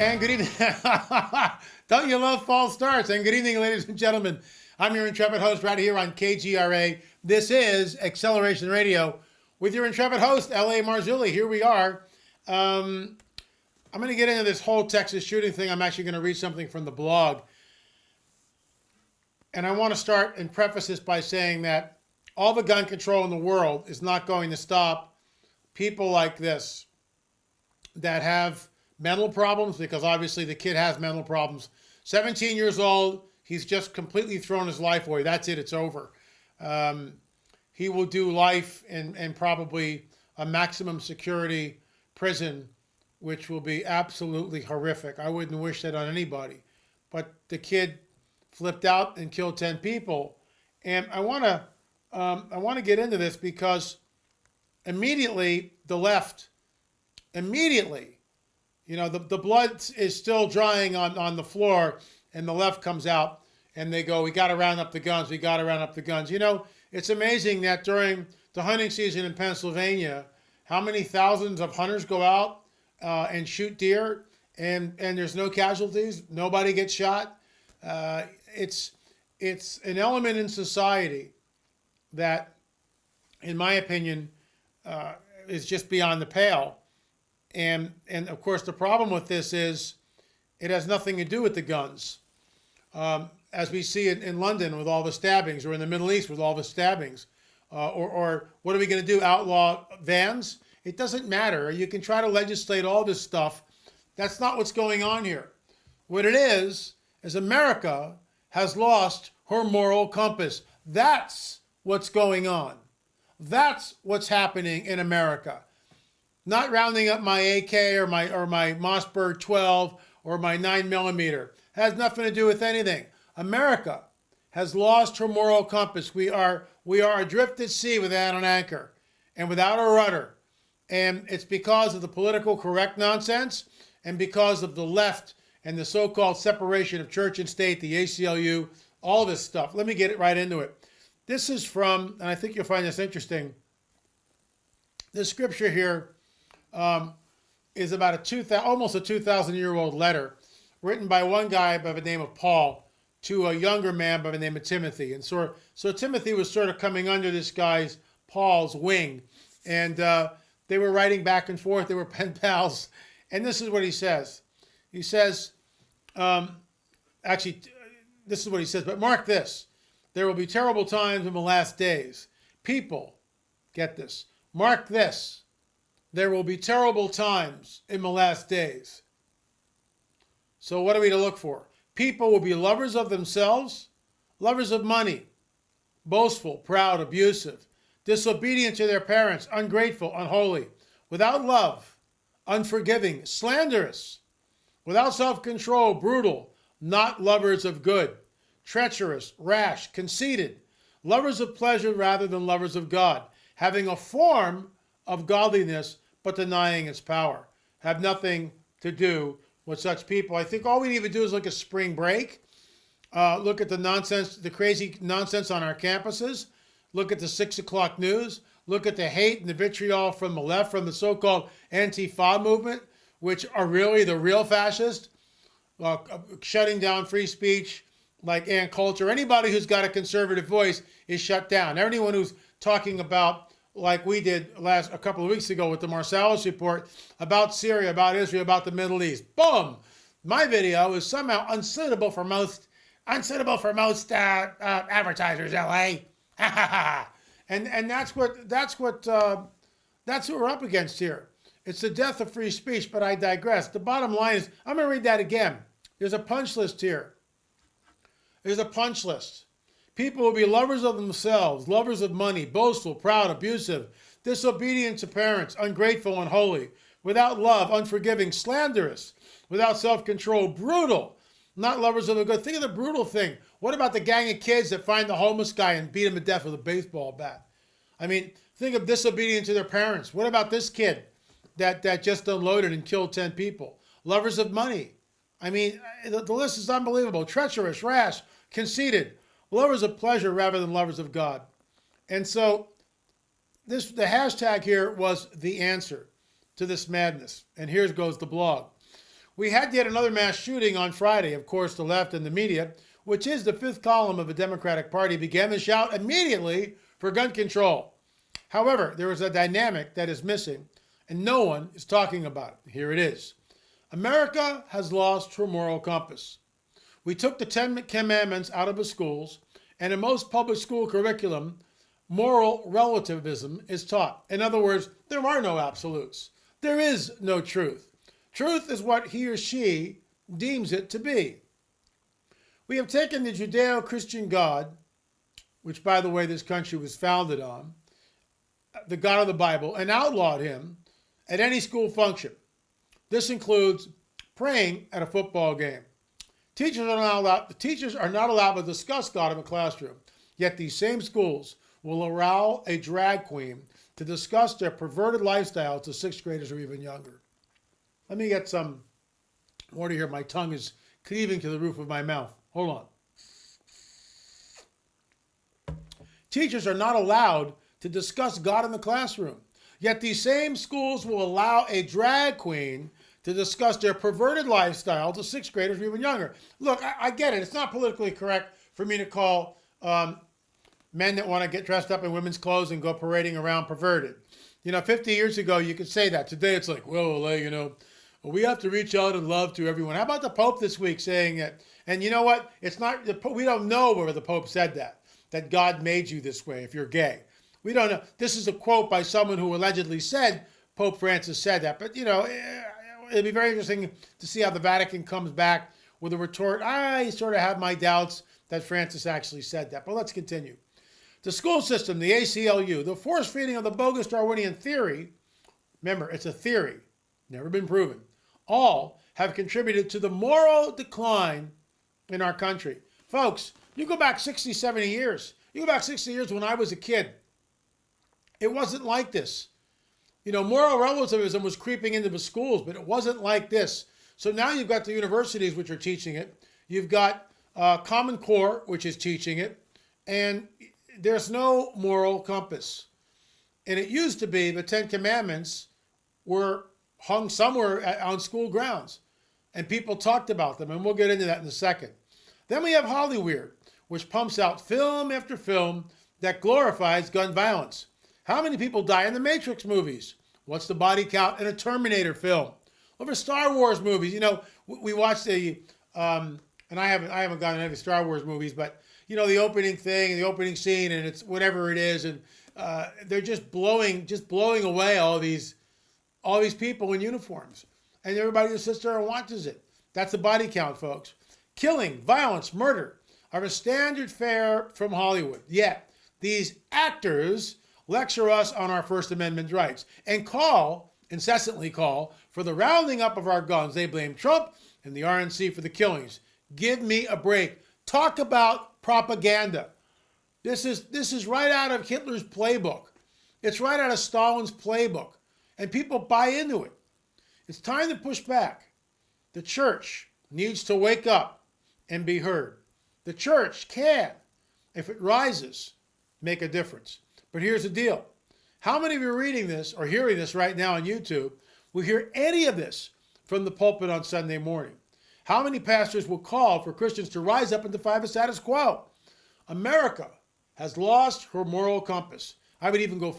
and good evening. Don't you love false starts? And good evening, ladies and gentlemen. I'm your intrepid host right here on KGRA. This is Acceleration Radio with your intrepid host, L.A. Marzulli. Here we are. I'm going to get into this whole Texas shooting thing. I'm actually going to read something from the blog. And I want to start and preface this by saying that all the gun control in the world is not going to stop people like this that have mental problems, because obviously the kid has mental problems. 17 years old, he's just completely thrown his life away. That's it, it's over. He will do life in probably a maximum security prison, which will be absolutely horrific. I wouldn't wish that on anybody. But the kid flipped out and killed 10 people. And I want to get into this because immediately the left, the blood is still drying on the floor, and the left comes out and they go, we got to round up the guns. We got to round up the guns. You know, it's amazing that during the hunting season in Pennsylvania, how many thousands of hunters go out and shoot deer, and there's no casualties. Nobody gets shot. It's an element in society that, in my opinion, is just beyond the pale. And of course, the problem with this is it has nothing to do with the guns. As we see it in London with all the stabbings, or in the Middle East with all the stabbings, or what are we going to do, outlaw vans? It doesn't matter. You can try to legislate all this stuff. That's not what's going on here. What it is America has lost her moral compass. That's what's going on. That's what's happening in America. Not rounding up my AK or my Mossberg 12 or my 9mm. Has nothing to do with anything. America has lost her moral compass. We are adrift at sea without an anchor and without a rudder. And it's because of the political correct nonsense, and because of the left and the so-called separation of church and state, the ACLU, all this stuff. Let me get it right into it. This is from, and I think you'll find this interesting, the scripture here is about almost a 2,000-year-old letter written by one guy by the name of Paul to a younger man by the name of Timothy. And so Timothy was sort of coming under this guy's, Paul's, wing. And they were writing back and forth. They were pen pals. And this is what he says. He says, this is what he says, but mark this. There will be terrible times in the last days. People, get this, mark this. There will be terrible times in the last days. So what are we to look for? People will be lovers of themselves, lovers of money, boastful, proud, abusive, disobedient to their parents, ungrateful, unholy, without love, unforgiving, slanderous, without self-control, brutal, not lovers of good, treacherous, rash, conceited, lovers of pleasure rather than lovers of God, having a form of godliness but denying its power. Have nothing to do with such people. I think all we need to do is look at spring break, look at the nonsense, the crazy nonsense on our campuses, look at the 6 o'clock news, look at the hate and the vitriol from the left, from the so-called Antifa movement, which are really the real fascists, shutting down free speech like Ann Coulter. Anybody who's got a conservative voice is shut down. Anyone who's talking about, like we did a couple of weeks ago with the Marzulli report, about Syria, about Israel, about the Middle East. Boom! My video is somehow unsuitable for most advertisers, LA. and that's what we're up against here. It's the death of free speech, but I digress. The bottom line is, I'm going to read that again. There's a punch list here. There's a punch list. People will be lovers of themselves, lovers of money, boastful, proud, abusive, disobedient to parents, ungrateful, unholy, without love, unforgiving, slanderous, without self-control, brutal, not lovers of the good. Think of the brutal thing. What about the gang of kids that find the homeless guy and beat him to death with a baseball bat? I mean, think of disobedient to their parents. What about this kid that just unloaded and killed 10 people? Lovers of money. I mean, the list is unbelievable. Treacherous, rash, conceited, lovers of pleasure rather than lovers of God. And so the hashtag here was the answer to this madness. And here goes the blog. We had yet another mass shooting on Friday. Of course, the left and the media, which is the fifth column of the Democratic Party, began to shout immediately for gun control. However, there is a dynamic that is missing, and no one is talking about it. Here it is. America has lost her moral compass. We took the 10 Commandments out of the schools, and in most public school curriculum, moral relativism is taught. In other words, there are no absolutes. There is no truth. Truth is what he or she deems it to be. We have taken the Judeo-Christian God, which, by the way, this country was founded on, the God of the Bible, and outlawed him at any school function. This includes praying at a football game. Teachers are not allowed to discuss God in the classroom, yet these same schools will allow a drag queen to discuss their perverted lifestyle to sixth graders or even younger. Let me get some water here. My tongue is cleaving to the roof of my mouth. Hold on. Teachers are not allowed to discuss God in the classroom, yet these same schools will allow a drag queen to discuss their perverted lifestyle to sixth graders or even younger. Look, I get it. It's not politically correct for me to call men that want to get dressed up in women's clothes and go parading around perverted. 50 years ago, you could say that. Today, it's like, we have to reach out in love to everyone. How about the Pope this week saying it? And you know what? It's not. We don't know where the Pope said that God made you this way if you're gay. We don't know. This is a quote by someone who allegedly said Pope Francis said that. But, it'd be very interesting to see how the Vatican comes back with a retort. I sort of have my doubts that Francis actually said that. But let's continue. The school system, the ACLU, the force feeding of the bogus Darwinian theory, remember, it's a theory, never been proven, all have contributed to the moral decline in our country. Folks, you go back 60, 70 years. You go back 60 years when I was a kid. It wasn't like this. Moral relativism was creeping into the schools, but it wasn't like this. So now you've got the universities which are teaching it. You've got Common Core, which is teaching it. And there's no moral compass. And it used to be the 10 Commandments were hung somewhere on school grounds. And people talked about them, and we'll get into that in a second. Then we have Hollywood, which pumps out film after film that glorifies gun violence. How many people die in the Matrix movies? What's the body count in a Terminator film? Over Star Wars movies, we watched and I haven't gotten any Star Wars movies, but the opening thing, the opening scene, and it's whatever it is, and they're just blowing away all these people in uniforms, and everybody just sits there and watches it. That's the body count, folks. Killing, violence, murder are a standard fare from Hollywood. Yet these actors lecture us on our First Amendment rights and incessantly call for the rounding up of our guns. They blame Trump and the RNC for the killings. Give me a break. Talk about propaganda. This is right out of Hitler's playbook. It's right out of Stalin's playbook. And people buy into it. It's time to push back. The church needs to wake up and be heard. The church can, if it rises, make a difference. But here's the deal. How many of you are reading this or hearing this right now on YouTube will hear any of this from the pulpit on Sunday morning? How many pastors will call for Christians to rise up and defy the status quo? America has lost her moral compass. I would even go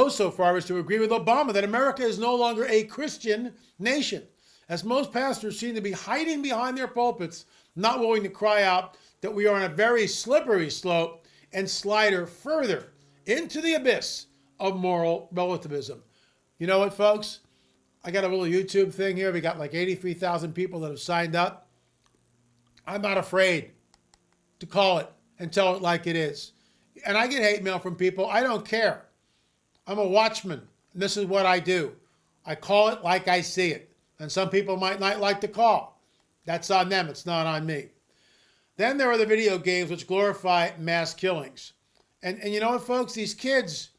so far as to agree with Obama that America is no longer a Christian nation, as most pastors seem to be hiding behind their pulpits, not willing to cry out that we are on a very slippery slope and slide further into the abyss of moral relativism. You know what, folks? I got a little YouTube thing here. We got like 83,000 people that have signed up. I'm not afraid to call it and tell it like it is. And I get hate mail from people. I don't care. I'm a watchman. And this is what I do. I call it like I see it. And some people might not like the call. That's on them. It's not on me. Then there are the video games which glorify mass killings. And you know what, folks? These kids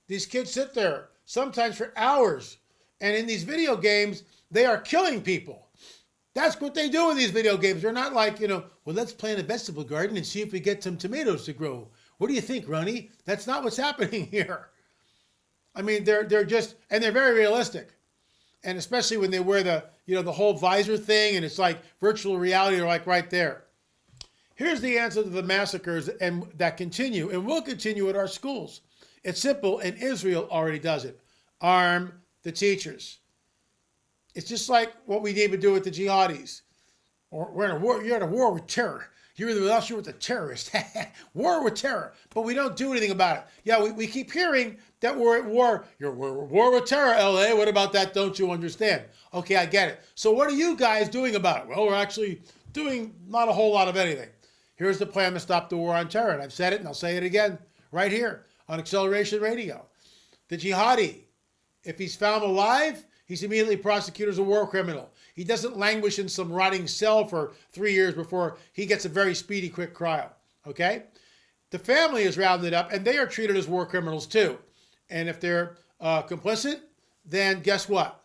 sit there sometimes for hours. And in these video games, they are killing people. That's what they do in these video games. They're not like, well, let's plant a vegetable garden and see if we get some tomatoes to grow. What do you think, Ronnie? That's not what's happening here. I mean, they're just, and they're very realistic. And especially when they wear the whole visor thing and it's like virtual reality, they're like right there. Here's the answer to the massacres and that continue and will continue at our schools. It's simple, and Israel already does it. Arm the teachers. It's just like what we need to do with the jihadis. Or we're in a war. You're in a war with terror. You're either with us or with the terrorists. War with terror. But we don't do anything about it. Yeah, we keep hearing that we're at war. We're at war with terror, LA. What about that? Don't you understand? Okay, I get it. So what are you guys doing about it? Well, we're actually doing not a whole lot of anything. Here's the plan to stop the war on terror. And I've said it and I'll say it again right here on Acceleration Radio. The jihadi, if he's found alive, he's immediately prosecuted as a war criminal. He doesn't languish in some rotting cell for 3 years before he gets a very speedy, quick trial. Okay? The family is rounded up, and they are treated as war criminals too. And if they're complicit, then guess what?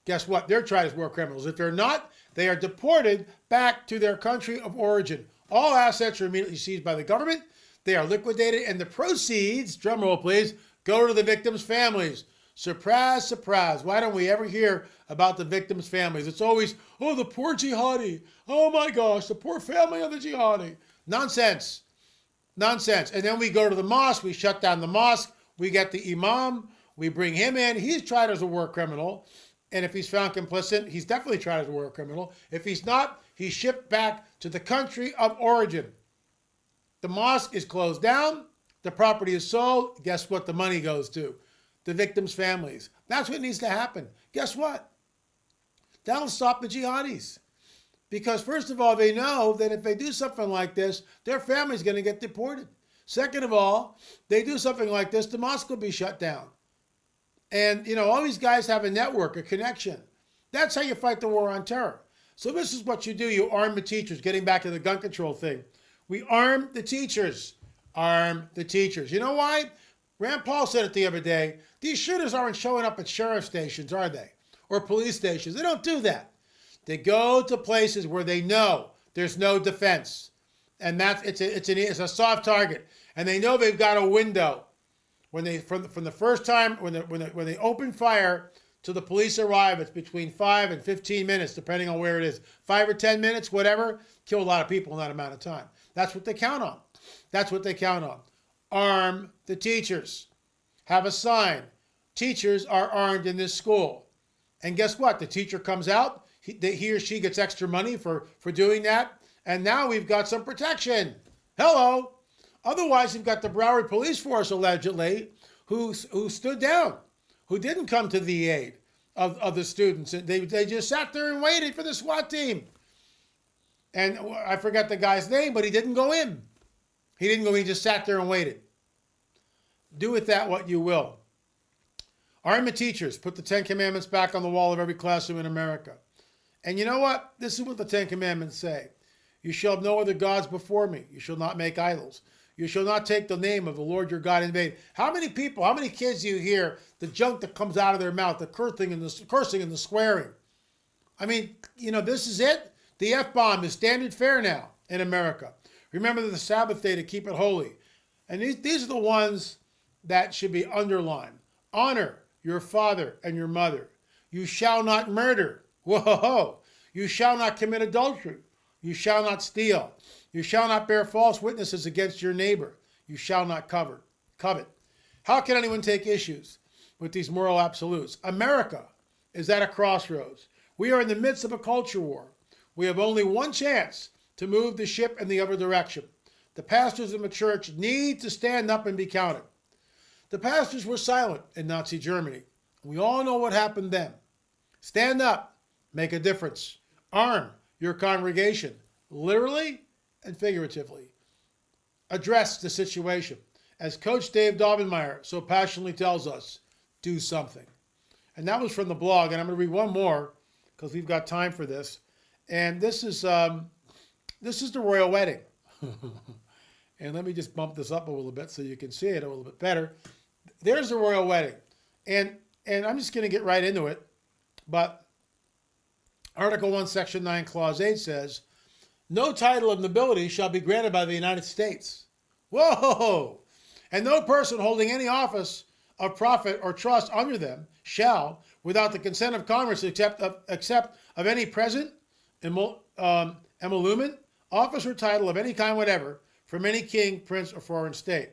Guess what? They're tried as war criminals. If they're not, they are deported back to their country of origin. All assets are immediately seized by the government. They are liquidated, and the proceeds, drumroll please, go to the victims' families. Surprise, surprise. Why don't we ever hear about the victims' families? It's always, oh, the poor jihadi. Oh my gosh, the poor family of the jihadi. Nonsense. Nonsense. And then we go to the mosque. We shut down the mosque. We get the imam. We bring him in. He's tried as a war criminal. And if he's found complicit, he's definitely tried as a war criminal. If he's not, he's shipped back to the country of origin. The mosque is closed down. The property is sold. Guess what the money goes to? The victims' families. That's what needs to happen. Guess what? That'll stop the jihadis. Because first of all, they know that if they do something like this, their family's going to get deported. Second of all, they do something like this, the mosque will be shut down. And, all these guys have a network, a connection. That's how you fight the war on terror. So this is what you do. You arm the teachers, getting back to the gun control thing. We arm the teachers. Arm the teachers. You know why? Rand Paul said it the other day. These shooters aren't showing up at sheriff stations, are they? Or police stations. They don't do that. They go to places where they know there's no defense. And it's a soft target. And they know they've got a window. When they from the first time when they open fire till the police arrive, it's between 5 and 15 minutes, depending on where it is. 5 or 10 minutes, whatever, kill a lot of people in that amount of time. That's what they count on. That's what they count on. Arm the teachers. Have a sign. Teachers are armed in this school. And guess what? The teacher comes out. He or she gets extra money for doing that. And now we've got some protection. Hello. Otherwise, you've got the Broward Police Force, allegedly, who stood down, who didn't come to the aid of the students. They just sat there and waited for the SWAT team. And I forgot the guy's name, but he didn't go in. He didn't go in. He just sat there and waited. Do with that what you will. Arm the teachers. Put the 10 Commandments back on the wall of every classroom in America. And you know what? This is what the 10 Commandments say. You shall have no other gods before me. You shall not make idols. You shall not take the name of the Lord your God in vain. How many people, how many kids do you hear the junk that comes out of their mouth, the cursing and the swearing? I mean, this is it. The F-bomb is standard fare now in America. Remember the Sabbath day to keep it holy. And these are the ones that should be underlined. Honor your father and your mother. You shall not murder. Whoa. You shall not commit adultery. You shall not steal. You shall not bear false witnesses against your neighbor. You shall not covet. How can anyone take issues with these moral absolutes? America is at a crossroads. We are in the midst of a culture war. We have only one chance to move the ship in the other direction. The pastors in the church need to stand up and be counted. The pastors were silent in Nazi Germany. We all know what happened then. Stand up, make a difference. Arm your congregation, literally and figuratively. Address the situation. As Coach Dave Daubenmire so passionately tells us, do something. And that was from the blog, and I'm going to read one more because we've got time for this. And this is the royal wedding. And let me just bump this up a little bit so you can see it a little bit better. There's the royal wedding. And I'm just going to get right into it. But Article 1, Section 9, Clause 8 says, no title of nobility shall be granted by the United States. Whoa! And no person holding any office of profit or trust under them shall, without the consent of Congress, except of any present emolument, office or title of any kind whatever, from any king, prince, or foreign state.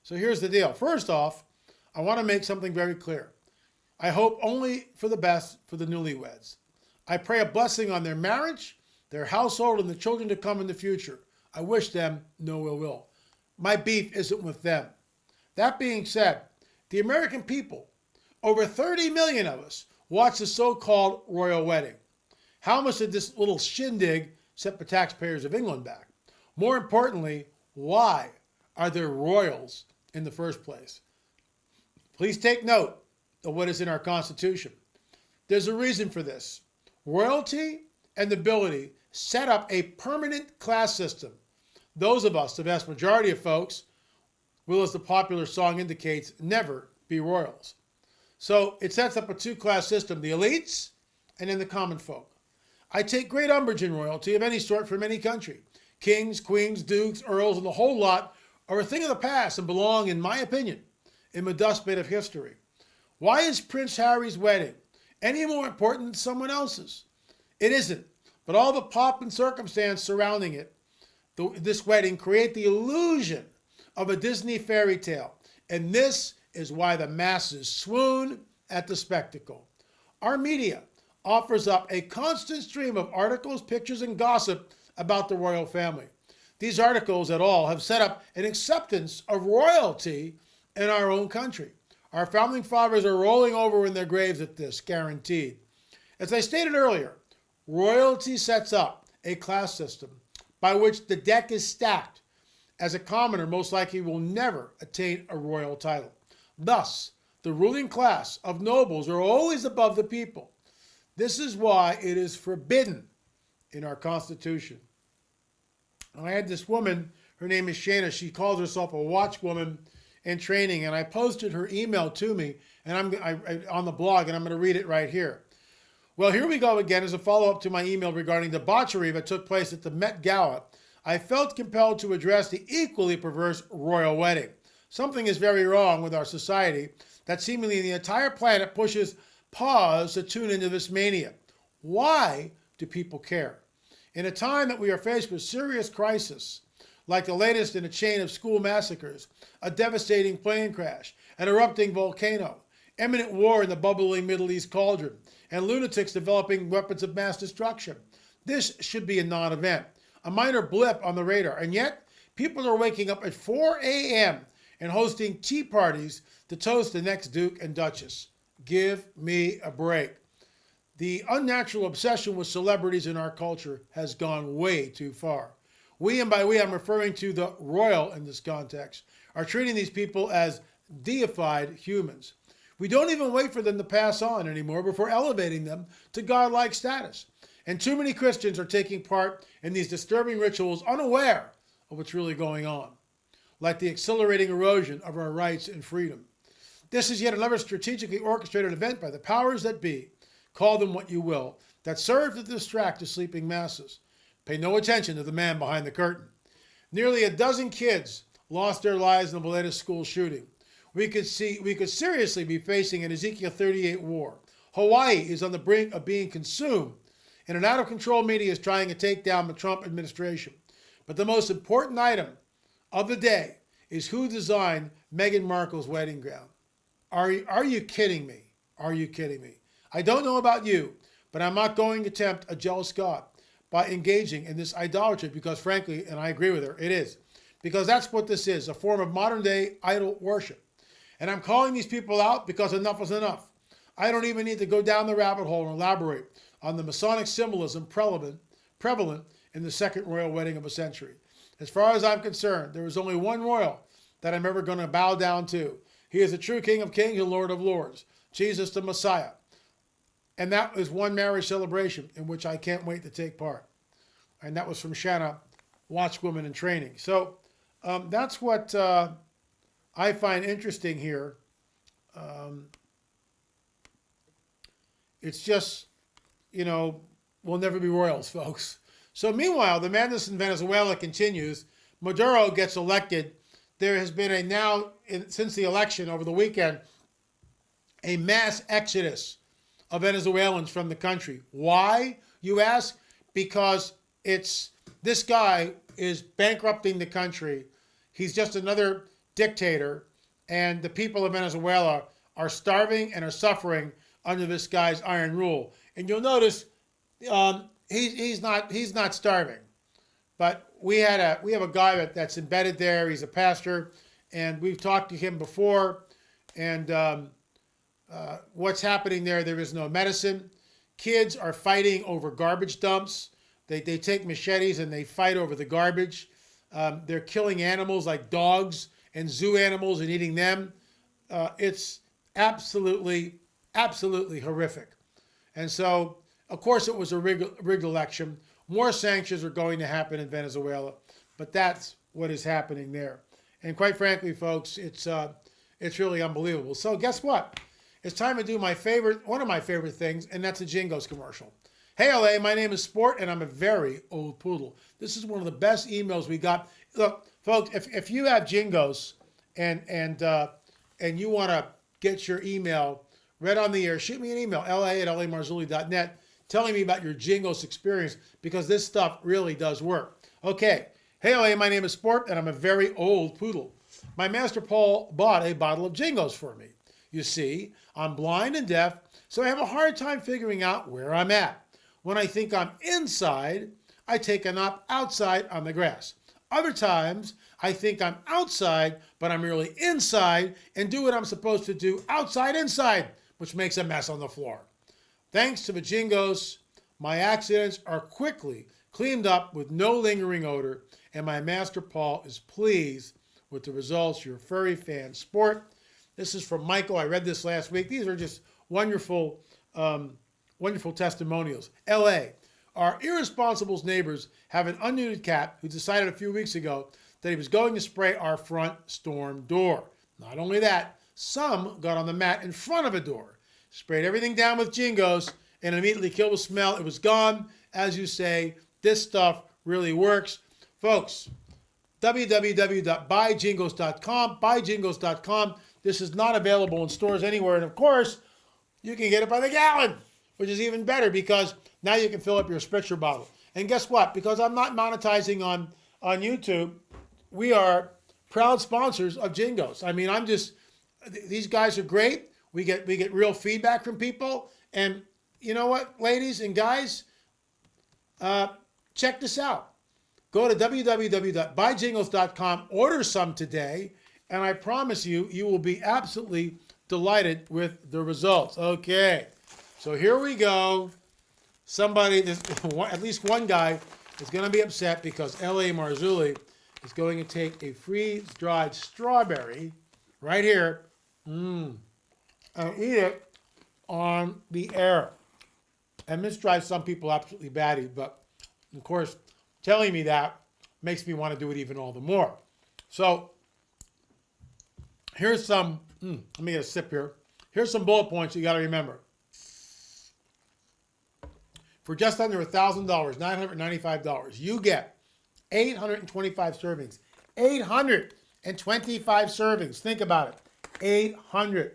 So here's the deal. First off, I want to make something very clear. I hope only for the best for the newlyweds. I pray a blessing on their marriage, their household, and the children to come in the future. I wish them no ill will. My beef isn't with them. That being said, the American people, over 30 million of us, watch the so-called royal wedding. How much did this little shindig set the taxpayers of England back? More importantly, why are there royals in the first place? Please take note of what is in our Constitution. There's a reason for this. Royalty and nobility set up a permanent class system. Those of us, the vast majority of folks, will, as the popular song indicates, never be royals. So it sets up a two-class system, the elites and then the common folk. I take great umbrage in royalty of any sort from any country. Kings, queens, dukes, earls, and the whole lot are a thing of the past and belong, in my opinion, in the dustbin of history. Why is Prince Harry's wedding any more important than someone else's? It isn't, but all the pomp and circumstance surrounding it, this wedding, create the illusion of a Disney fairy tale, and this is why the masses swoon at the spectacle. Our media offers up a constant stream of articles, pictures, and gossip about the royal family. These articles at all have set up an acceptance of royalty in our own country. Our founding fathers are rolling over in their graves at this, guaranteed. As I stated earlier, royalty sets up a class system by which the deck is stacked, as a commoner most likely will never attain a royal title. Thus, the ruling class of nobles are always above the people. This is why it is forbidden in our Constitution. And I had this woman, her name is Shana, she calls herself a watchwoman in training, and I posted her email to me and on the blog, and I'm going to read it right here. Well, here we go again as a follow-up to my email regarding debauchery that took place at the Met Gala. I felt compelled to address the equally perverse royal wedding. Something is very wrong with our society that seemingly the entire planet pushes pause to tune into this mania. Why do people care? In a time that we are faced with serious crisis, like the latest in a chain of school massacres, a devastating plane crash, an erupting volcano, imminent war in the bubbling Middle East cauldron, and lunatics developing weapons of mass destruction, this should be a non-event, a minor blip on the radar. And yet, people are waking up at 4 a.m. and hosting tea parties to toast the next Duke and Duchess. Give me a break. The unnatural obsession with celebrities in our culture has gone way too far. We, and by we I'm referring to the royal in this context, are treating these people as deified humans. We don't even wait for them to pass on anymore before elevating them to godlike status. And too many Christians are taking part in these disturbing rituals unaware of what's really going on, like the accelerating erosion of our rights and freedom. This is yet another strategically orchestrated event by the powers that be, call them what you will, that serve to distract the sleeping masses. Pay no attention to the man behind the curtain. Nearly a dozen kids lost their lives in the latest school shooting. We could seriously be facing an Ezekiel 38 war. Hawaii is on the brink of being consumed, and an out-of-control media is trying to take down the Trump administration. But the most important item of the day is who designed Meghan Markle's wedding gown. Are you kidding me? Are you kidding me? I don't know about you, but I'm not going to tempt a jealous God by engaging in this idolatry because, frankly, and I agree with her, it is. Because that's what this is, a form of modern-day idol worship. And I'm calling these people out because enough is enough. I don't even need to go down the rabbit hole and elaborate on the Masonic symbolism prevalent in the second royal wedding of a century. As far as I'm concerned, there is only one royal that I'm ever going to bow down to. He is the true King of Kings and Lord of Lords, Jesus the Messiah. And that is one marriage celebration in which I can't wait to take part. And that was from Shanna, Watchwoman in Training. So that's what I find interesting here. It's just, we'll never be royals, folks. So meanwhile, the madness in Venezuela continues. Maduro gets elected. There has been since the election over the weekend, a mass exodus of Venezuelans from the country. Why, you ask? Because this guy is bankrupting the country. He's just another dictator, and the people of Venezuela are starving and are suffering under this guy's iron rule. And you'll notice he's not starving, but we have a guy that's embedded there. He's a pastor, and we've talked to him before. And what's happening there? There is no medicine. Kids are fighting over garbage dumps. They take machetes and they fight over the garbage. They're killing animals like dogs and zoo animals and eating them. It's absolutely horrific. And so, of course, it was a rigged election. More sanctions are going to happen in Venezuela, but that's what is happening there. And quite frankly, folks, it's really unbelievable. So guess what? It's time to do one of my favorite things, and that's a Jingos commercial. Hey, LA, my name is Sport, and I'm a very old poodle. This is one of the best emails we got. Look, folks, if you have Jingos and you want to get your email read on the air, shoot me an email, la@lamarzulli.net, telling me about your Jingos experience, because this stuff really does work. Okay. Hey, LA, my name is Sport, and I'm a very old poodle. My master Paul bought a bottle of Jingos for me. You see, I'm blind and deaf, so I have a hard time figuring out where I'm at. When I think I'm inside, I take a nap outside on the grass. Other times, I think I'm outside, but I'm really inside and do what I'm supposed to do outside inside, which makes a mess on the floor. Thanks to the Jingos, my accidents are quickly cleaned up with no lingering odor, and my master Paul is pleased with the results. Your furry fan, Sport. This is from Michael. I read this last week. These are just wonderful testimonials. LA, our irresponsible neighbors have an unneutered cat who decided a few weeks ago that he was going to spray our front storm door. Not only that, some got on the mat in front of a door, sprayed everything down with Jingos, and immediately killed the smell. It was gone. As you say, this stuff really works. Folks, www.buyjingos.com, buyjingos.com. This is not available in stores anywhere. And of course, you can get it by the gallon, which is even better, because now you can fill up your spritzer bottle. And guess what? Because I'm not monetizing on YouTube, we are proud sponsors of Jingos. I mean, these guys are great. We get real feedback from people. And you know what, ladies and guys? Check this out. Go to www.buyjingles.com, order some today, and I promise you, you will be absolutely delighted with the results. Okay, so here we go. At least one guy is going to be upset because L.A. Marzulli is going to take a freeze-dried strawberry right here and eat it on the air. And this drives some people absolutely batty, but of course, telling me that makes me want to do it even all the more. So here's some, let me get a sip here. Here's some bullet points you got to remember. For just under $1,000, $995, you get 825 servings. 825 servings. Think about it. 800.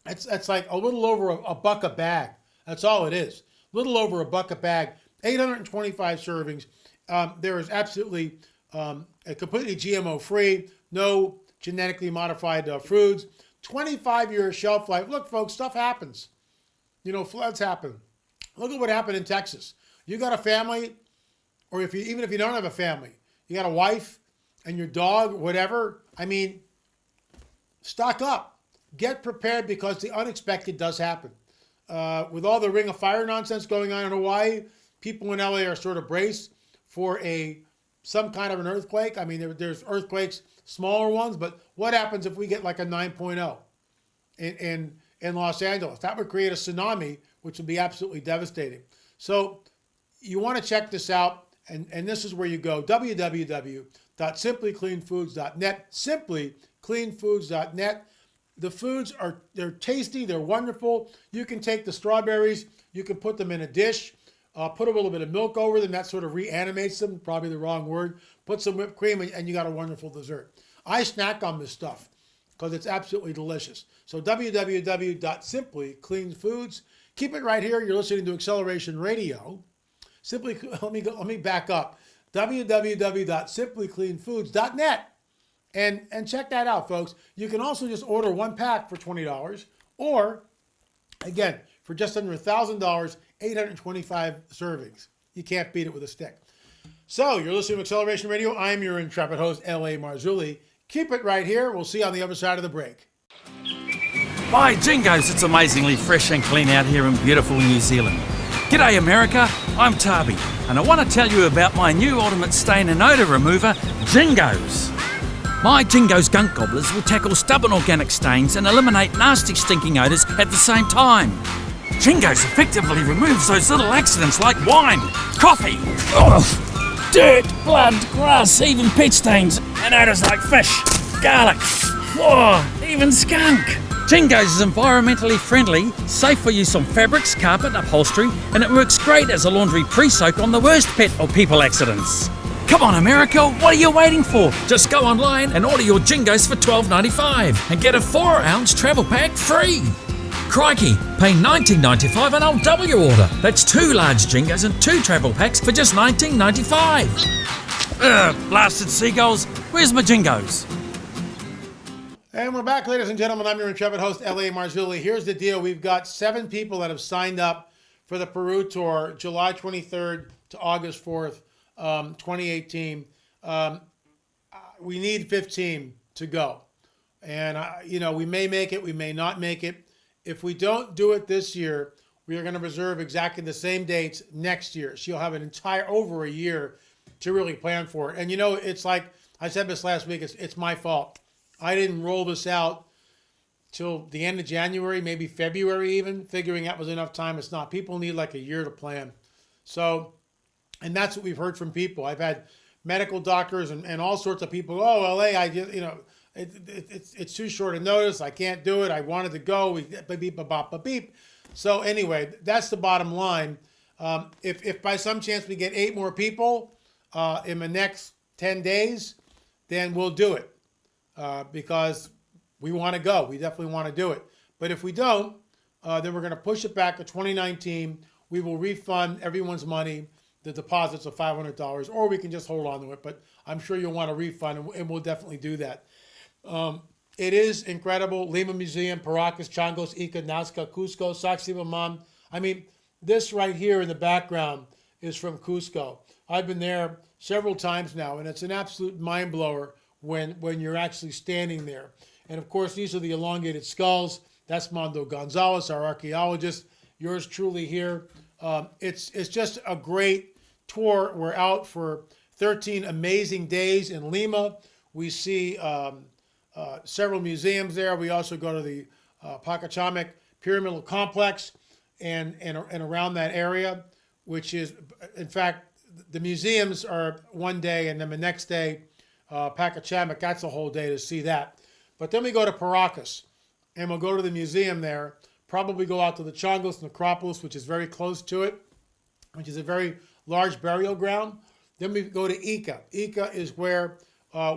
That's like a little over a buck a bag. That's all it is. A little over a buck a bag. 825 servings. There is absolutely a completely GMO-free, no genetically modified foods. 25-year shelf life. Look, folks, stuff happens. You know, floods happen. Look at what happened in Texas. You got a family, or even if you don't have a family, you got a wife and your dog, whatever. I mean, stock up. Get prepared, because the unexpected does happen. With all the Ring of Fire nonsense going on in Hawaii, people in LA are sort of braced for some kind of an earthquake. I mean, there's earthquakes, smaller ones, but what happens if we get like a 9.0 in Los Angeles? That would create a tsunami, which would be absolutely devastating. So you want to check this out, and this is where you go, www.simplycleanfoods.net, simplycleanfoods.net. The foods they're tasty, they're wonderful. You can take the strawberries, you can put them in a dish, put a little bit of milk over them, that sort of reanimates them, probably the wrong word. Put some whipped cream, and you got a wonderful dessert. I snack on this stuff. because it's absolutely delicious. So www.simplycleanfoods. Keep it right here. You're listening to Acceleration Radio. Let me back up. www.simplycleanfoods.net. And check that out, folks. You can also just order one pack for $20, or again, for just under $1,000, 825 servings. You can't beat it with a stick. So you're listening to Acceleration Radio. I'm your intrepid host, L.A. Marzulli. Keep it right here. We'll see you on the other side of the break. By jingoes, it's amazingly fresh and clean out here in beautiful New Zealand. G'day America, I'm Tarby, and I want to tell you about my new ultimate stain and odour remover, Jingos. My Jingos gunk gobblers will tackle stubborn organic stains and eliminate nasty stinking odours at the same time. Jingos effectively removes those little accidents like wine, coffee, dirt, blood, grass, even pet stains, and odours like fish, garlic, even skunk. Jingos is environmentally friendly, safe for use on fabrics, carpet, upholstery, and it works great as a laundry pre-soak on the worst pet or people accidents. Come on America, what are you waiting for? Just go online and order your Jingos for $12.95 and get a 4-ounce travel pack free. Crikey, pay $19.95 and I'll double your order. That's 2 large Jingos and 2 travel packs for just $19.95. Blasted seagulls, where's my Jingos? And we're back, ladies and gentlemen. I'm your intrepid host, L.A. Marzulli. Here's the deal. We've got 7 people that have signed up for the Peru tour, July 23rd to August 4th, 2018. We need 15 to go. And, we may make it, we may not make it. If we don't do it this year, we are going to reserve exactly the same dates next year. So you'll have an over a year to really plan for it. And, it's like I said this last week, it's my fault. I didn't roll this out till the end of January, maybe February even, figuring that was enough time. It's not. People need like a year to plan. So, and that's what we've heard from people. I've had medical doctors and all sorts of people. Oh, LA, it's too short a notice. I can't do it. I wanted to go. Beep. So anyway, that's the bottom line. If by some chance we get 8 more people in the next 10 days, then we'll do it. Because we want to go. We definitely want to do it. But if we don't, then we're going to push it back to 2019. We will refund everyone's money, the deposits of $500, or we can just hold on to it. But I'm sure you'll want a refund, and we'll definitely do that. It is incredible. Lima Museum, Paracas, Changos, Ica, Nazca, Cusco, Sacsayhuaman. I mean, this right here in the background is from Cusco. I've been there several times now, and it's an absolute mind blower when you're actually standing there. And of course, these are the elongated skulls. That's Mondo Gonzalez, our archaeologist. Yours truly here. It's just a great tour. We're out for 13 amazing days in Lima. We see several museums there. We also go to the Pachacamac Pyramidal Complex and around that area, which is, in fact, the museums are one day, and then the next day, Pachacamac, that's a whole day to see that. But then we go to Paracas, and we'll go to the museum there, probably go out to the Changos Necropolis, which is very close to it, which is a very large burial ground. Then we go to Ica. Ica is where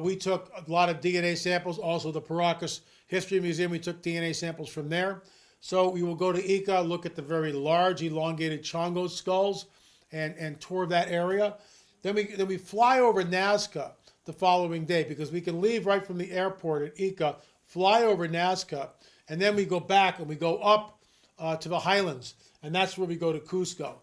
we took a lot of DNA samples. Also the Paracas History Museum, we took DNA samples from there. So we will go to Ica, look at the very large elongated Changos skulls and tour that area. Then we fly over Nazca the following day, because we can leave right from the airport at Ica, fly over Nazca, and then we go back and we go up to the highlands, and that's where we go to Cusco.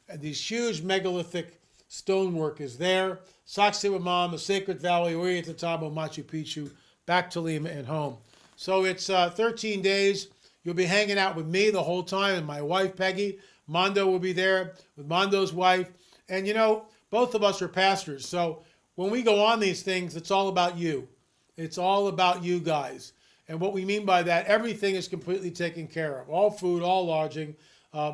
And these huge megalithic stonework is there. Sacsayhuaman, the Sacred Valley, Ollantaytambo, Machu Picchu, back to Lima and home. So it's 13 days. You'll be hanging out with me the whole time, and my wife, Peggy. Mondo will be there with Mondo's wife. And, both of us are pastors, so when we go on these things, it's all about you. It's all about you guys. And what we mean by that, everything is completely taken care of. All food, all lodging,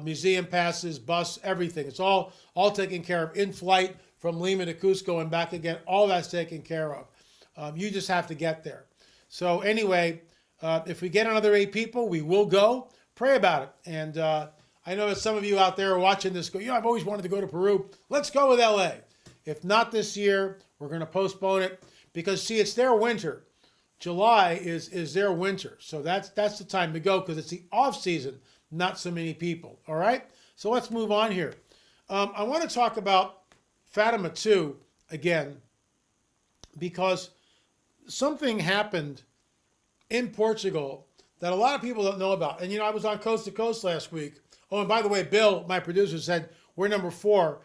museum passes, bus, everything. It's all taken care of in flight from Lima to Cusco and back again. All that's taken care of. You just have to get there. So anyway, if we get another 8 people, we will go. Pray about it. And I know that some of you out there are watching this go, I've always wanted to go to Peru. Let's go with LA. If not this year, we're going to postpone it because, see, it's their winter. July is their winter. So that's the time to go because it's the off season, not so many people. All right? So let's move on here. I want to talk about Fatima too again because something happened in Portugal that a lot of people don't know about. And I was on Coast to Coast last week. Oh, and by the way, Bill, my producer, said we're number 4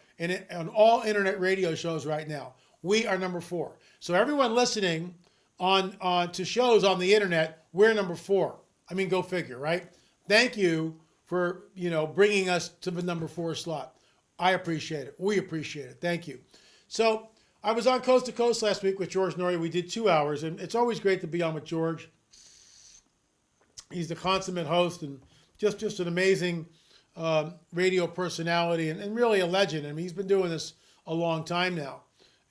on all internet radio shows right now. We are number 4. So everyone listening on to shows on the internet, we're number 4. I mean, go figure, right? Thank you for bringing us to the number 4 slot. I appreciate it. We appreciate it. Thank you. So I was on Coast to Coast last week with George Norrie. We did 2 hours, and it's always great to be on with George. He's the consummate host and just an amazing radio personality and really a legend. I mean, he's been doing this a long time now.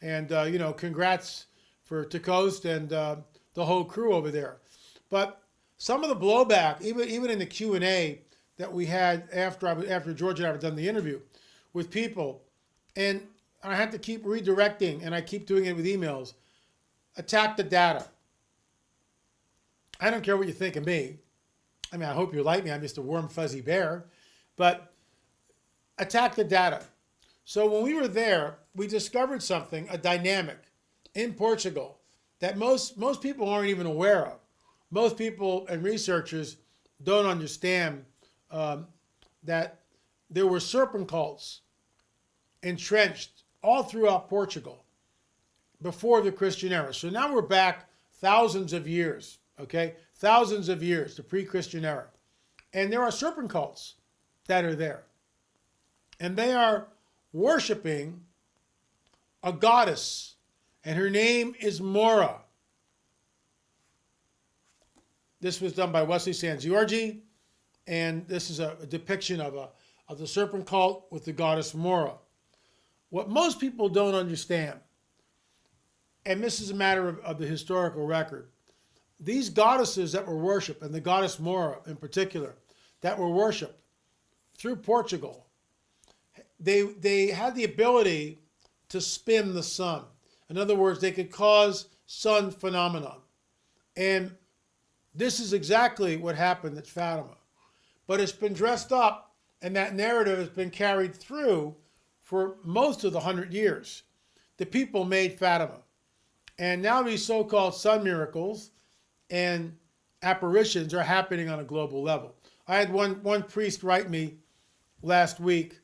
And, congrats to Coast and the whole crew over there. But some of the blowback, even in the Q&A that we had after George and I had done the interview with people, and I had to keep redirecting, and I keep doing it with emails, attack the data. I don't care what you think of me. I mean, I hope you like me. I'm just a warm, fuzzy bear. But attack the data. So when we were there, we discovered something, a dynamic in Portugal that most people aren't even aware of. Most people and researchers don't understand that there were serpent cults entrenched all throughout Portugal before the Christian era. So now we're back thousands of years, okay? Thousands of years, the pre-Christian era. And there are serpent cults that are there. And they are worshiping a goddess, and her name is Mora. This was done by Wesley Sangiorgi, and this is a depiction of the serpent cult with the goddess Mora. What most people don't understand, and this is a matter of the historical record, these goddesses that were worshipped, and the goddess Mora in particular, that were worshipped through Portugal, they had the ability to spin the sun. In other words, they could cause sun phenomenon. And this is exactly what happened at Fatima. But it's been dressed up, and that narrative has been carried through for most of the 100 years. The people made Fatima. And now these so-called sun miracles and apparitions are happening on a global level. I had one priest write me last week,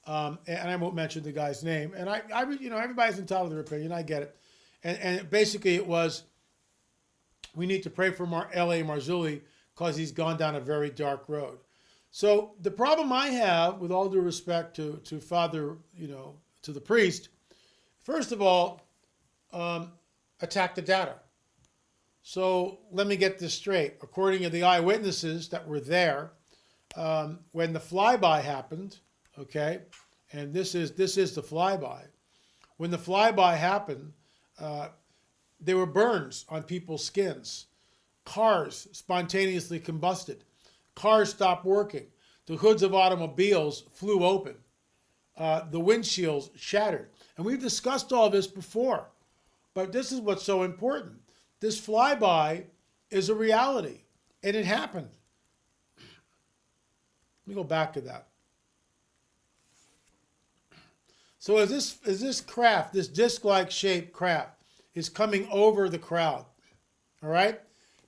and I won't mention the guy's name. And I everybody's entitled to their opinion. I get it. And basically it was, we need to pray for L.A. Marzulli because he's gone down a very dark road. So the problem I have, with all due respect to Father, to the priest, first of all, attack the data. So let me get this straight. According to the eyewitnesses that were there, when the flyby happened, okay, and this is the flyby. When the flyby happened, there were burns on people's skins. Cars spontaneously combusted. Cars stopped working. The hoods of automobiles flew open. The windshields shattered. And we've discussed all this before. But this is what's so important. This flyby is a reality. And it happened. Let me go back to that. So as this craft, this disc-like shaped craft, is coming over the crowd, all right?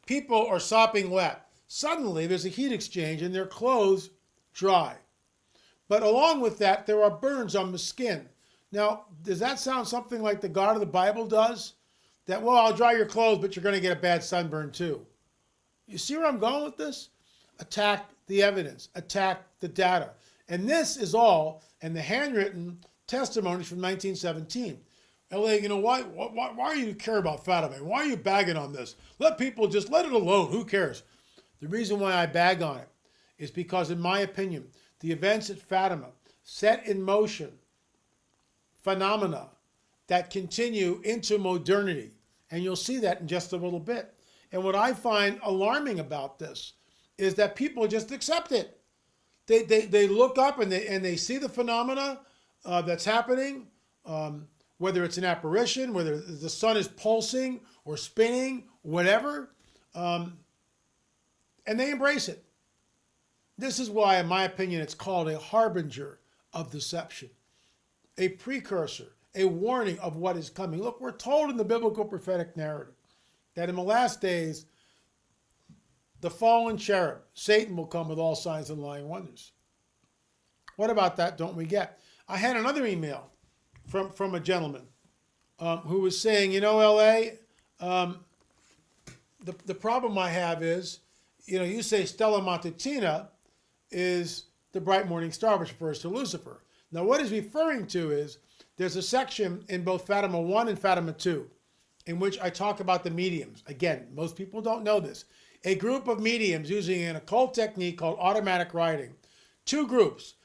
People are sopping wet. Suddenly, there's a heat exchange and their clothes dry. But along with that, there are burns on the skin. Now, does that sound something like the God of the Bible does? That, well, I'll dry your clothes, but you're going to get a bad sunburn too. You see where I'm going with this? Attack the evidence. Attack the data. And this is all in the handwritten testimonies from 1917. L.A., why do you care about Fatima? Why are you bagging on this? Let people just let it alone. Who cares? The reason why I bag on it is because, in my opinion, the events at Fatima set in motion phenomena that continue into modernity. And you'll see that in just a little bit. And what I find alarming about this is that people just accept it. They look up and they see the phenomena that's happening, whether it's an apparition, whether the sun is pulsing or spinning whatever, and they embrace it. This is why, in my opinion, it's called a harbinger of deception, a precursor, a warning of what is coming. Look, we're told in the biblical prophetic narrative that in the last days, the fallen cherub, Satan, will come with all signs and lying wonders. What about that don't we get? I had another email from a gentleman who was saying, L.A., the problem I have is, you say Stella Matutina is the bright morning star, which refers to Lucifer. Now, what he's referring to is there's a section in both Fatima 1 and Fatima 2 in which I talk about the mediums. Again, most people don't know this. A group of mediums using an occult technique called automatic writing. Two groups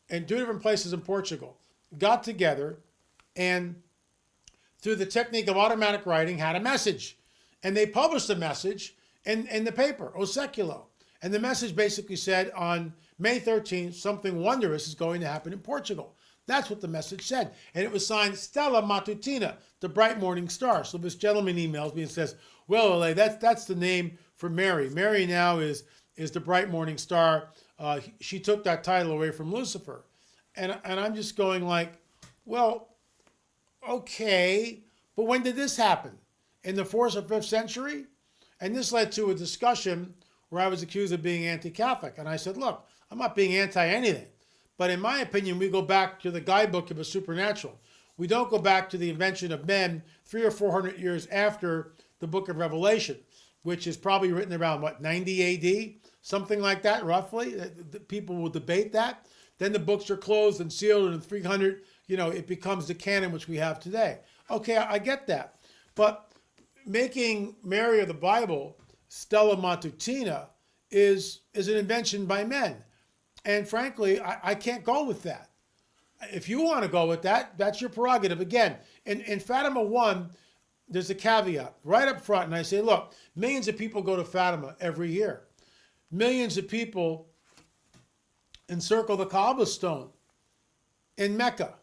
in two different places in Portugal got together and through the technique of automatic writing had a message. And they published the message in the paper, O Seculo. And the message basically said on May 13th, something wondrous is going to happen in Portugal. That's what the message said. And it was signed Stella Matutina, the bright morning star. So this gentleman emails me and says, well, LA, that's the name for Mary. Mary now is the bright morning star. She took that title away from Lucifer. And I'm just going like, well, okay, but when did this happen? In the 4th or 5th century? And this led to a discussion where I was accused of being anti-Catholic. And I said, look, I'm not being anti-anything. But in my opinion, we go back to the guidebook of the supernatural. We don't go back to the invention of men 300 or 400 years after the book of Revelation, which is probably written around, 90 AD? Something like that, roughly. People will debate that. Then the books are closed and sealed, and in 300, it becomes the canon which we have today. Okay, I get that. But making Mary of the Bible Stella Matutina is an invention by men. And frankly, I can't go with that. If you want to go with that, that's your prerogative. Again, in Fatima 1, there's a caveat right up front. And I say, look, millions of people go to Fatima every year. Millions of people encircle the Kaaba stone in Mecca.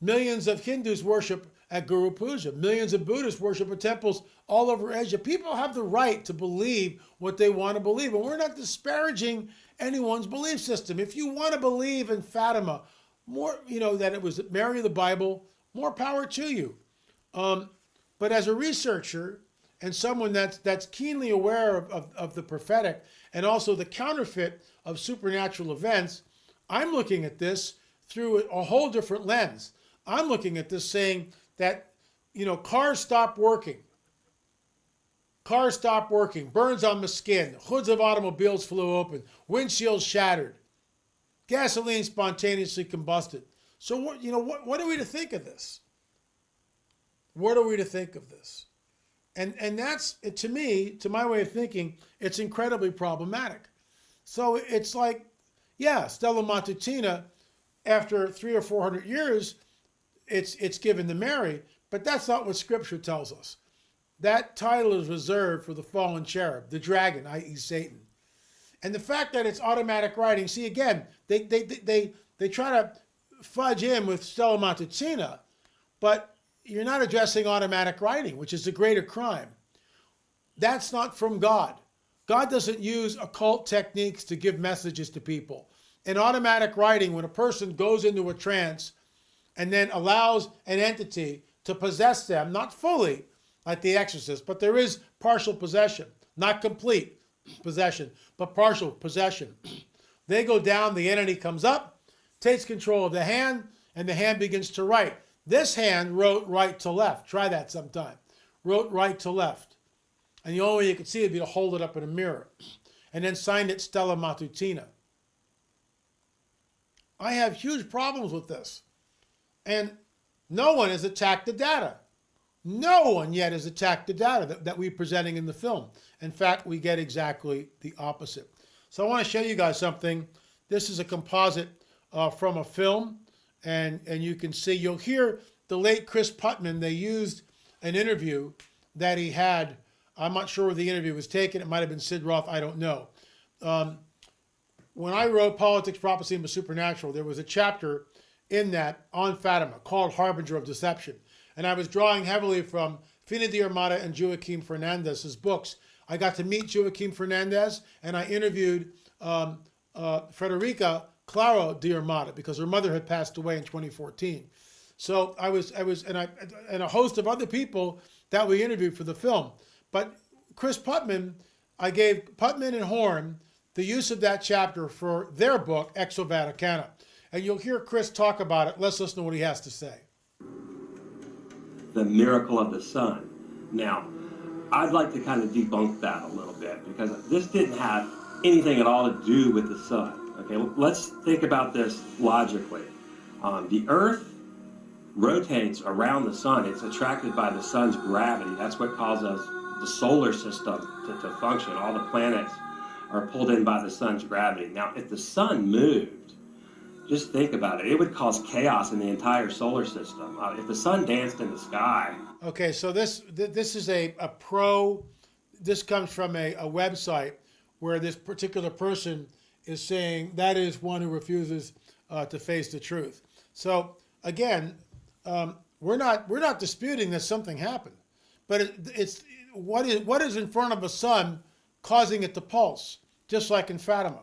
Millions of Hindus worship at Guru Puja. Millions of Buddhists worship at temples all over Asia. People have the right to believe what they want to believe. And we're not disparaging anyone's belief system. If you want to believe in Fatima, more, that it was Mary of the Bible, more power to you. But as a researcher and someone that's keenly aware of the prophetic and also the counterfeit of supernatural events, I'm looking at this through a whole different lens. I'm looking at this saying that, cars stop working. Cars stop working. Burns on the skin. Hoods of automobiles flew open. Windshields shattered. Gasoline spontaneously combusted. So what are we to think of this? What are we to think of this? And that's, to me, to my way of thinking, it's incredibly problematic. So it's like, yeah, Stella Matutina, after 300 or 400 years, it's given to Mary, but that's not what Scripture tells us. That title is reserved for the fallen cherub, the dragon, i.e. Satan. And the fact that it's automatic writing, see, again, they try to fudge in with Stella Matutina, but you're not addressing automatic writing, which is a greater crime. That's not from God. God doesn't use occult techniques to give messages to people. In automatic writing, when a person goes into a trance and then allows an entity to possess them, not fully, like the exorcist, but there is partial possession, not complete possession, but partial possession. They go down, the entity comes up, takes control of the hand, and the hand begins to write. This hand wrote right to left. Try that sometime. Wrote right to left. And the only way you could see it would be to hold it up in a mirror. And then signed it Stella Matutina. I have huge problems with this. And no one has attacked the data. No one yet has attacked the data that we're presenting in the film. In fact, we get exactly the opposite. So I want to show you guys something. This is a composite from a film. And you can see, you'll hear the late Chris Putman. They used an interview that he had. I'm not sure where the interview was taken. It might have been Sid Roth. I don't know. When I wrote Politics, Prophecy, and the Supernatural, there was a chapter in that on Fatima called Harbinger of Deception. And I was drawing heavily from Fina de Armada and Joaquim Fernandez's books. I got to meet Joaquim Fernandez, and I interviewed Frederica Claro de Armada because her mother had passed away in 2014. So I was, and a host of other people that we interviewed for the film. But Chris Putman, I gave Putman and Horn the use of that chapter for their book, Exo Vaticana. And you'll hear Chris talk about it. Let's listen to what he has to say. The miracle of the sun. Now, I'd like to kind of debunk that a little bit because this didn't have anything at all to do with the sun. Okay, let's think about this logically. The Earth rotates around the sun. It's attracted by the sun's gravity. That's what causes the solar system to function. All the planets are pulled in by the sun's gravity. Now, if the sun moved, just think about it. It would cause chaos in the entire solar system. If the sun danced in the sky. Okay, so this is this comes from a website where this particular person is saying that is one who refuses to face the truth. So again, we're not disputing that something happened, but it's what is in front of a sun causing it to pulse, just like in Fatima.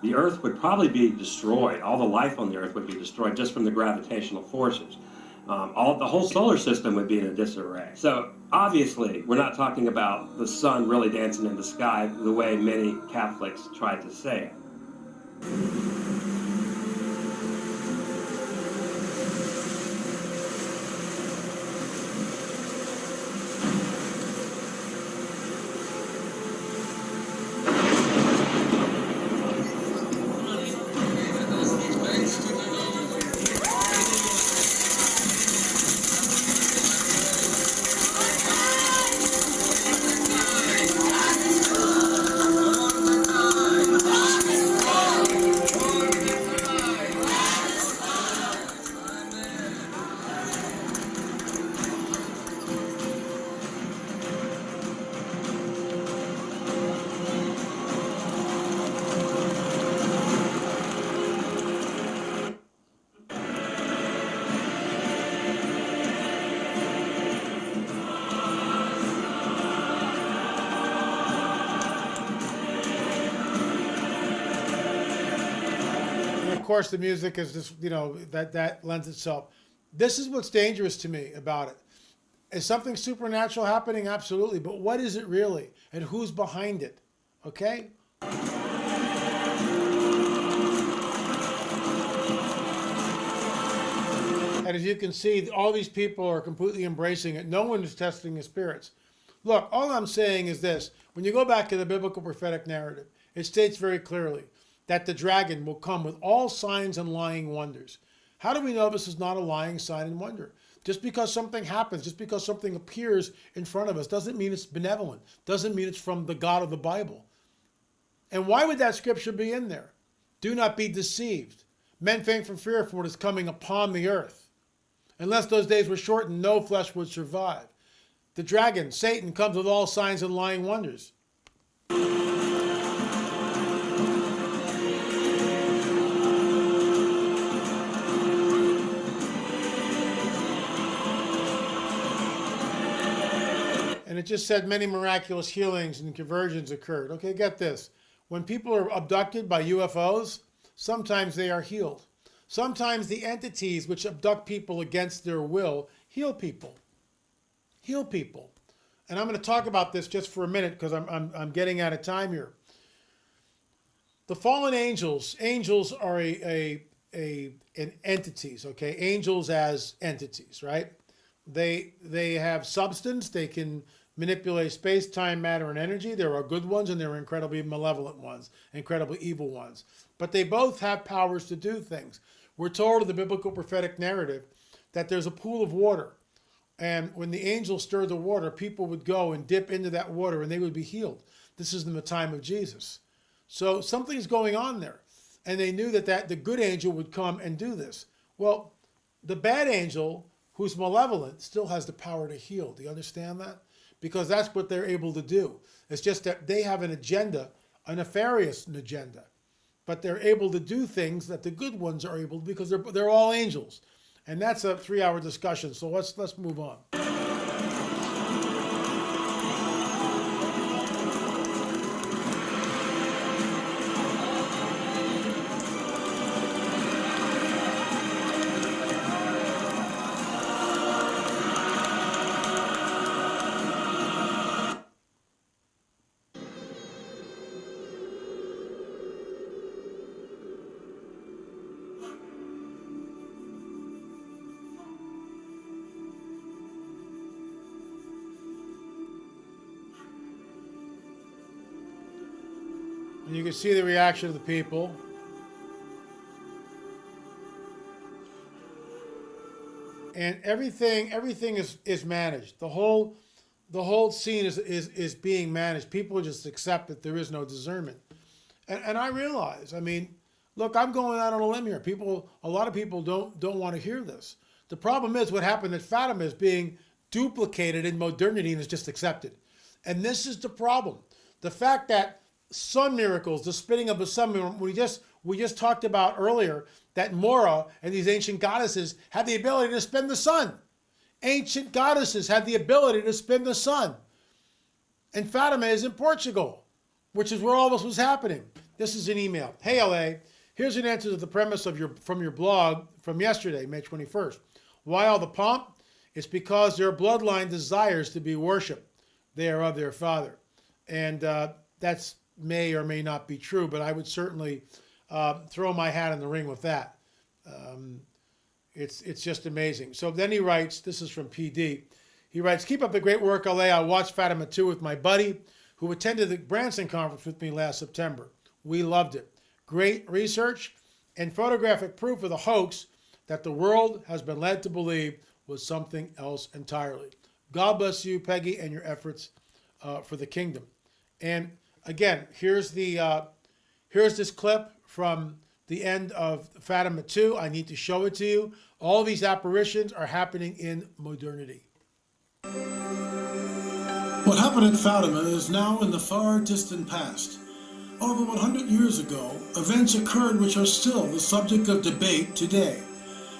The Earth would probably be destroyed. All the life on the Earth would be destroyed just from the gravitational forces. The whole solar system would be in a disarray. So obviously, we're not talking about the sun really dancing in the sky the way many Catholics tried to say it. Of course, the music is just, that lends itself. This is what's dangerous to me about it. Is something supernatural happening? Absolutely. But what is it really? And who's behind it? Okay? And as you can see, all these people are completely embracing it. No one is testing the spirits. Look, all I'm saying is this. When you go back to the biblical prophetic narrative, it states very clearly that the dragon will come with all signs and lying wonders. How do we know this is not a lying sign and wonder? Just because something happens, just because something appears in front of us, doesn't mean it's benevolent. Doesn't mean it's from the God of the Bible. And why would that scripture be in there? Do not be deceived. Men faint from fear for what is coming upon the earth. Unless those days were shortened, no flesh would survive. The dragon, Satan, comes with all signs and lying wonders. And it just said many miraculous healings and conversions occurred. Okay, get this. When people are abducted by UFOs, sometimes they are healed. Sometimes the entities which abduct people against their will heal people. Heal people. And I'm going to talk about this just for a minute because I'm getting out of time here. The fallen angels are entities, okay? Angels as entities, right? They have substance. They can manipulate space, time, matter, and energy. There are good ones and there are incredibly malevolent ones, incredibly evil ones. But they both have powers to do things. We're told in the biblical prophetic narrative that there's a pool of water. And when the angels stirred the water, people would go and dip into that water and they would be healed. This is in the time of Jesus. So something's going on there. And they knew that the good angel would come and do this. Well, the bad angel, who's malevolent, still has the power to heal. Do you understand that? Because that's what they're able to do. It's just that they have an agenda, a nefarious agenda. But they're able to do things that the good ones are able to because they're all angels. And that's a 3-hour discussion, so let's move on. And you can see the reaction of the people. And everything is managed. The whole scene is being managed. People just accept that there is no discernment. And I realize, I mean, look, I'm going out on a limb here. A lot of people don't want to hear this. The problem is what happened at Fatima is being duplicated in modernity and is just accepted. And this is the problem. The fact that sun miracles, the spinning of the sun, we just talked about earlier, that Mora and these ancient goddesses had the ability to spin the sun. Ancient goddesses had the ability to spin the sun. And Fatima is in Portugal, which is where all this was happening. This is an email. Hey, LA, here's an answer to the premise from your blog from yesterday, May 21st. Why all the pomp? It's because their bloodline desires to be worshipped. They are of their father. And that's may or may not be true, but I would certainly throw my hat in the ring with that. It's just amazing. So then he writes, this is from PD. He writes, keep up the great work, LA. I watched Fatima 2 with my buddy who attended the Branson conference with me last September. We loved it. Great research and photographic proof of the hoax that the world has been led to believe was something else entirely. God bless you, Peggy, and your efforts for the kingdom. And again, here's this clip from the end of Fatima 2. I need to show it to you. All these apparitions are happening in modernity. What happened at Fatima is now in the far distant past. Over 100 years ago, events occurred which are still the subject of debate today.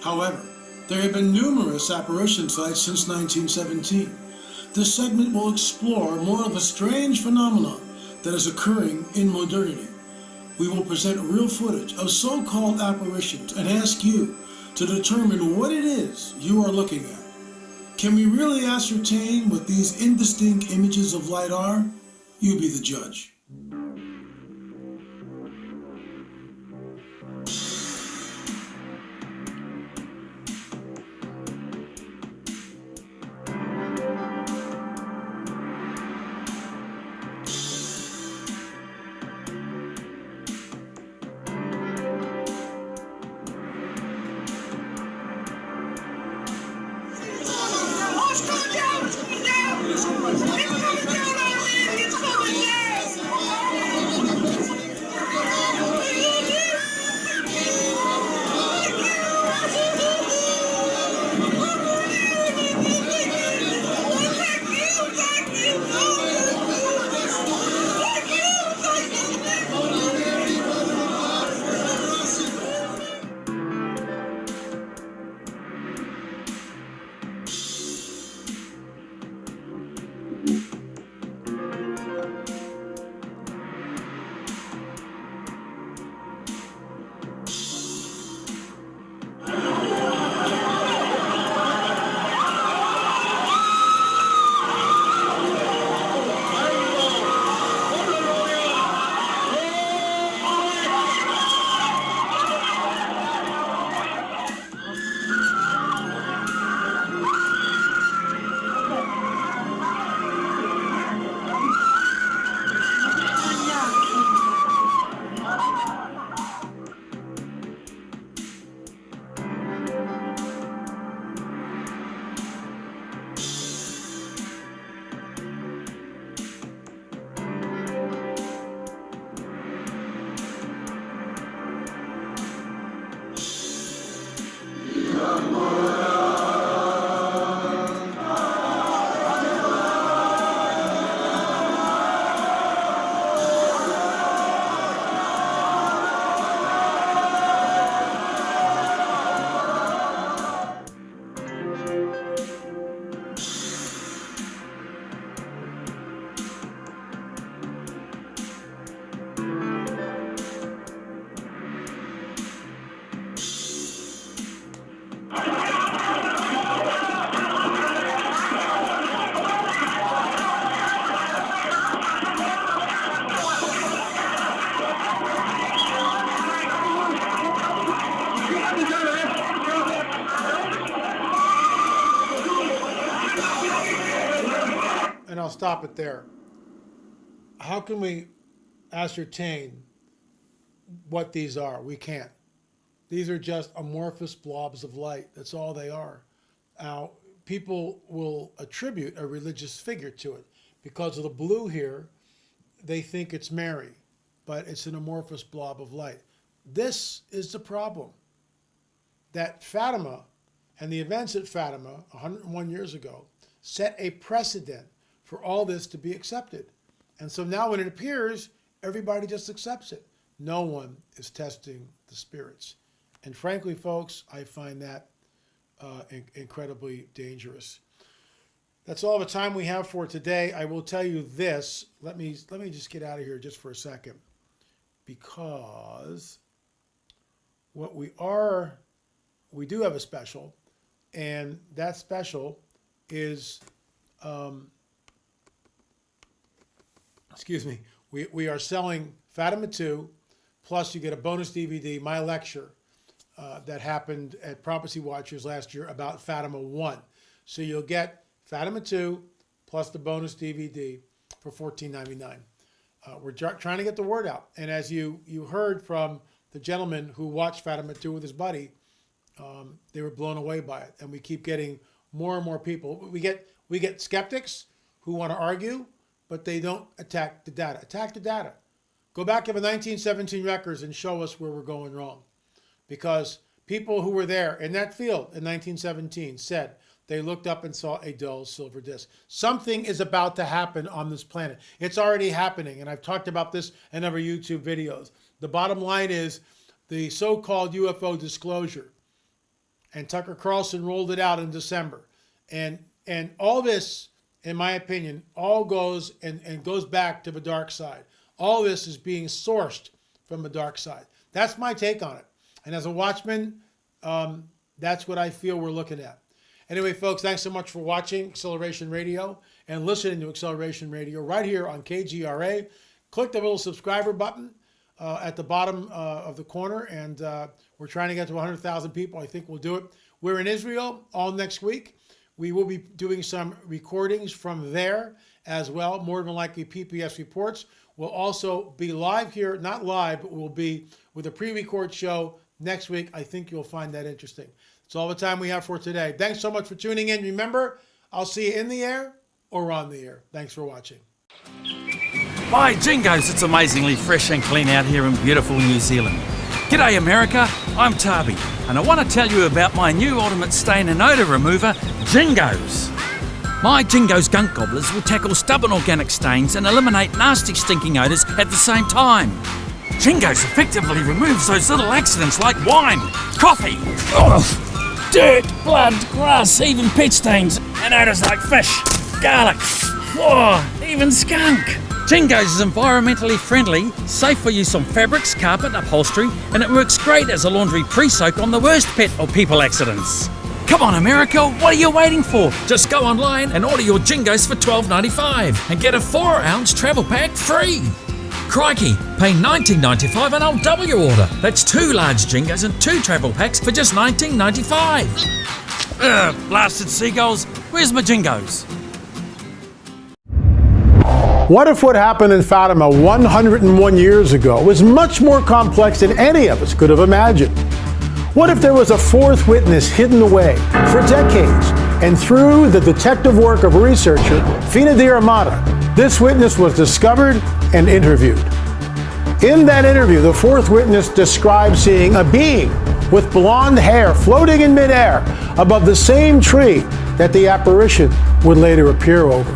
However, there have been numerous apparition sites since 1917. This segment will explore more of a strange phenomenon that is occurring in modernity. We will present real footage of so-called apparitions and ask you to determine what it is you are looking at. Can we really ascertain what these indistinct images of light are? You be the judge. And I'll stop it there. How can we ascertain what these are. We can't. These are just amorphous blobs of light. That's all they are. Now, people will attribute a religious figure to it. Because of the blue here, they think it's Mary, but it's an amorphous blob of light. This is the problem. That Fatima and the events at Fatima 101 years ago set a precedent for all this to be accepted. And so now when it appears, everybody just accepts it. No one is testing the spirits. And frankly, folks, I find that incredibly dangerous. That's all the time we have for today. I will tell you this. Let me just get out of here just for a second, because what we do have a special, and that special is, excuse me, we are selling Fatima 2, plus you get a bonus DVD, my lecture that happened at Prophecy Watchers last year about Fatima 1. So you'll get Fatima 2 plus the bonus DVD for $14.99. We're trying to get the word out. And as you heard from the gentleman who watched Fatima 2 with his buddy, they were blown away by it. And we keep getting more and more people. We get skeptics who want to argue, but they don't attack the data. Attack the data. Go back to the 1917 records and show us where we're going wrong. Because people who were there in that field in 1917 said they looked up and saw a dull silver disc. Something is about to happen on this planet. It's already happening, and I've talked about this in other YouTube videos. The bottom line is the so-called UFO disclosure. And Tucker Carlson rolled it out in December. And all this, in my opinion, all goes back to the dark side. All this is being sourced from the dark side. That's my take on it. And as a watchman, that's what I feel we're looking at. Anyway, folks, thanks so much for watching Acceleration Radio and listening to Acceleration Radio right here on KGRA. Click the little subscriber button at the bottom of the corner, and we're trying to get to 100,000 people. I think we'll do it. We're in Israel all next week. We will be doing some recordings from there as well, more than likely PPS reports. We'll also be live here, not live, but we'll be with a pre-record show next week. I think you'll find that interesting. That's all the time we have for today. Thanks so much for tuning in. Remember, I'll see you in the air or on the air. Thanks for watching. By jingoes, it's amazingly fresh and clean out here in beautiful New Zealand. G'day America, I'm Darby, and I want to tell you about my new ultimate stain and odour remover, Jingoes. My Jingoes gunk gobblers will tackle stubborn organic stains and eliminate nasty stinking odours at the same time. Jingoes effectively removes those little accidents like wine, coffee, dirt, blood, grass, even pet stains, and odours like fish, garlic, even skunk. Jingoes is environmentally friendly, safe for use on fabrics, carpet, upholstery, and it works great as a laundry pre-soak on the worst pet or people accidents. Come on America, what are you waiting for? Just go online and order your Jingoes for $12.95 and get a 4-ounce travel pack free. Crikey, pay $19.95 and I'll double your order. That's 2 large Jingoes and 2 travel packs for just $19.95. Blasted seagulls, where's my Jingoes? What if what happened in Fatima 101 years ago was much more complex than any of us could have imagined? What if there was a fourth witness hidden away for decades, and through the detective work of researcher Fina Di Armata, this witness was discovered and interviewed? In that interview, the fourth witness described seeing a being with blonde hair floating in midair above the same tree that the apparition would later appear over.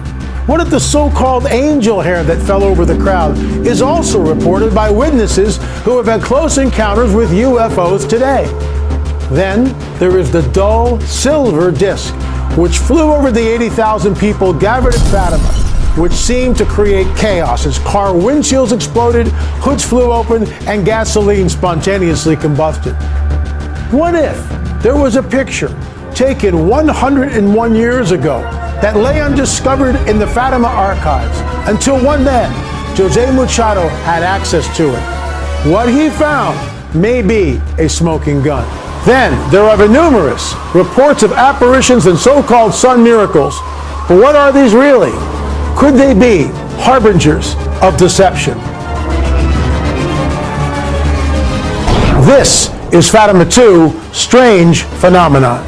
What if the so-called angel hair that fell over the crowd is also reported by witnesses who have had close encounters with UFOs today? Then there is the dull silver disc, which flew over the 80,000 people gathered at Fatima, which seemed to create chaos as car windshields exploded, hoods flew open, and gasoline spontaneously combusted. What if there was a picture taken 101 years ago that lay undiscovered in the Fatima archives until one man, Jose Machado, had access to it? What he found may be a smoking gun. Then there are the numerous reports of apparitions and so-called sun miracles. But what are these really? Could they be harbingers of deception? This is Fatima 2, Strange Phenomenon.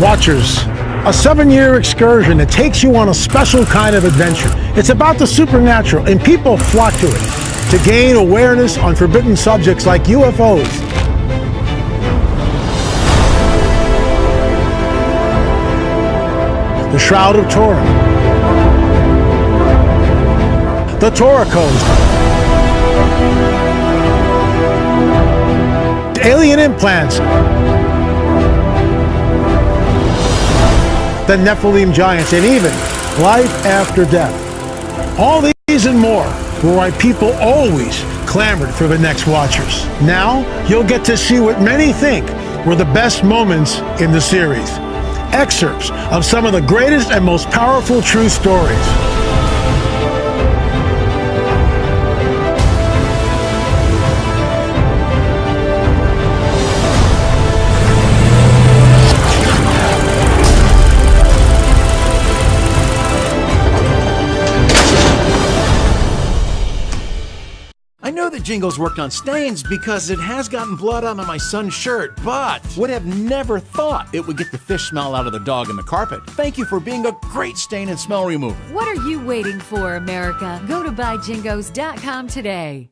Watchers, a 7-year excursion that takes you on a special kind of adventure. It's about the supernatural, and people flock to it to gain awareness on forbidden subjects like UFOs. The Shroud of Turin, the Torah Codes, alien implants, the Nephilim giants, and even life after death. All these and more were why people always clamored for the next Watchers. Now, you'll get to see what many think were the best moments in the series. Excerpts of some of the greatest and most powerful true stories. I know that Jingo's worked on stains because it has gotten blood onto my son's shirt, but would have never thought it would get the fish smell out of the dog and the carpet. Thank you for being a great stain and smell remover. What are you waiting for, America? Go to buyjingos.com today.